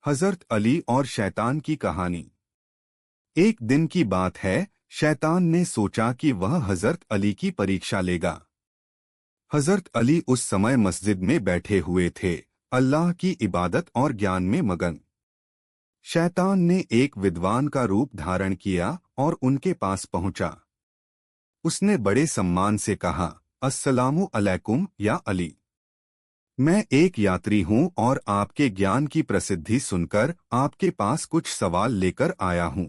हजरत अली और शैतान की कहानी। एक दिन की बात है, शैतान ने सोचा कि वह हजरत अली की परीक्षा लेगा। हजरत अली उस समय मस्जिद में बैठे हुए थे, अल्लाह की इबादत और ज्ञान में मगन। शैतान ने एक विद्वान का रूप धारण किया और उनके पास पहुंचा। उसने बड़े सम्मान से कहा, अस्सलामु अलैकुम या अली। मैं एक यात्री हूं और आपके ज्ञान की प्रसिद्धि सुनकर आपके पास कुछ सवाल लेकर आया हूं।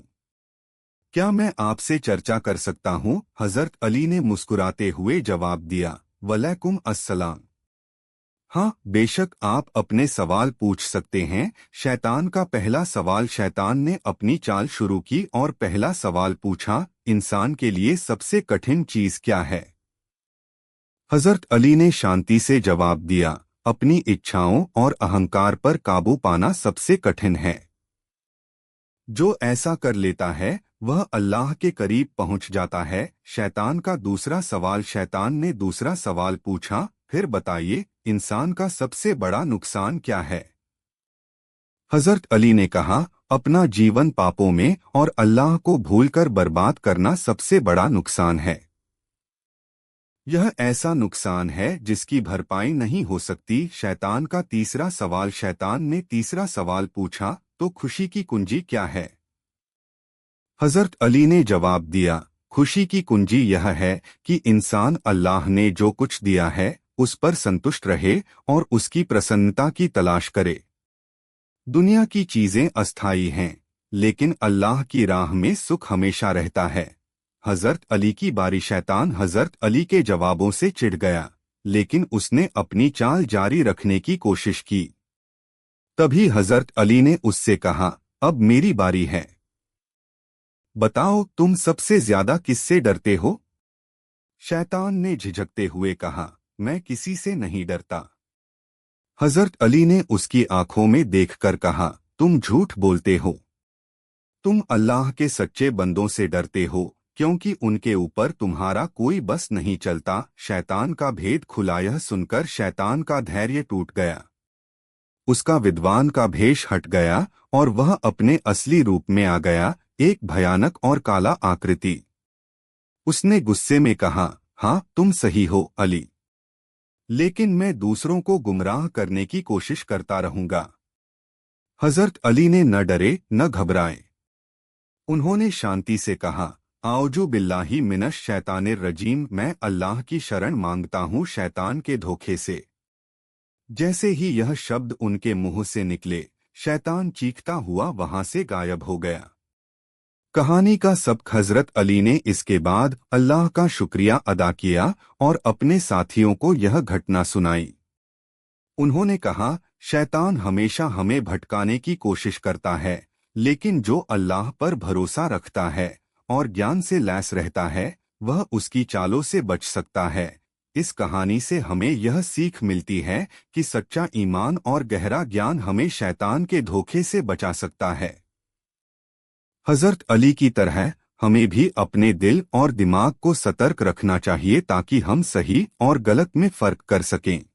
क्या मैं आपसे चर्चा कर सकता हूं? हजरत अली ने मुस्कुराते हुए जवाब दिया, वलैकुम अस्सलाम। हाँ, बेशक आप अपने सवाल पूछ सकते हैं। शैतान का पहला सवाल। शैतान ने अपनी चाल शुरू की और पहला सवाल पूछा, इंसान के लिए सबसे कठिन चीज क्या है? हजरत अली ने शांति से जवाब दिया, अपनी इच्छाओं और अहंकार पर काबू पाना सबसे कठिन है। जो ऐसा कर लेता है वह अल्लाह के करीब पहुंच जाता है। शैतान का दूसरा सवाल। शैतान ने दूसरा सवाल पूछा, फिर बताइए, इंसान का सबसे बड़ा नुकसान क्या है? हजरत अली ने कहा, अपना जीवन पापों में और अल्लाह को भूलकर बर्बाद करना सबसे बड़ा नुकसान है। यह ऐसा नुकसान है जिसकी भरपाई नहीं हो सकती। शैतान का तीसरा सवाल। शैतान ने तीसरा सवाल पूछा, तो खुशी की कुंजी क्या है? हजरत अली ने जवाब दिया, खुशी की कुंजी यह है कि इंसान अल्लाह ने जो कुछ दिया है उस पर संतुष्ट रहे और उसकी प्रसन्नता की तलाश करे। दुनिया की चीजें अस्थायी हैं, लेकिन अल्लाह की राह में सुख हमेशा रहता है। हजरत अली की बारी। शैतान हजरत अली के जवाबों से चिढ़ गया, लेकिन उसने अपनी चाल जारी रखने की कोशिश की। तभी हजरत अली ने उससे कहा, अब मेरी बारी है। बताओ, तुम सबसे ज्यादा किससे डरते हो? शैतान ने झिझकते हुए कहा, मैं किसी से नहीं डरता। हजरत अली ने उसकी आंखों में देखकर कहा, तुम झूठ बोलते हो। तुम अल्लाह के सच्चे बंदों से डरते हो, क्योंकि उनके ऊपर तुम्हारा कोई बस नहीं चलता। शैतान का भेद खुला। यह सुनकर शैतान का धैर्य टूट गया। उसका विद्वान का भेष हट गया और वह अपने असली रूप में आ गया, एक भयानक और काला आकृति। उसने गुस्से में कहा, हाँ, तुम सही हो अली, लेकिन मैं दूसरों को गुमराह करने की कोशिश करता रहूंगा। हजरत अली ने न डरे न घबराए। उन्होंने शांति से कहा, आऊजु बिल्लाहि मिनश शैतानिर रजीम। मैं अल्लाह की शरण मांगता हूँ शैतान के धोखे से। जैसे ही यह शब्द उनके मुंह से निकले, शैतान चीखता हुआ वहां से गायब हो गया। कहानी का सबक। हजरत अली ने इसके बाद अल्लाह का शुक्रिया अदा किया और अपने साथियों को यह घटना सुनाई। उन्होंने कहा, शैतान हमेशा हमें भटकाने की कोशिश करता है, लेकिन जो अल्लाह पर भरोसा रखता है और ज्ञान से लैस रहता है वह उसकी चालों से बच सकता है। इस कहानी से हमें यह सीख मिलती है कि सच्चा ईमान और गहरा ज्ञान हमें शैतान के धोखे से बचा सकता है। हजरत अली की तरह हमें भी अपने दिल और दिमाग को सतर्क रखना चाहिए ताकि हम सही और गलत में फर्क कर सकें।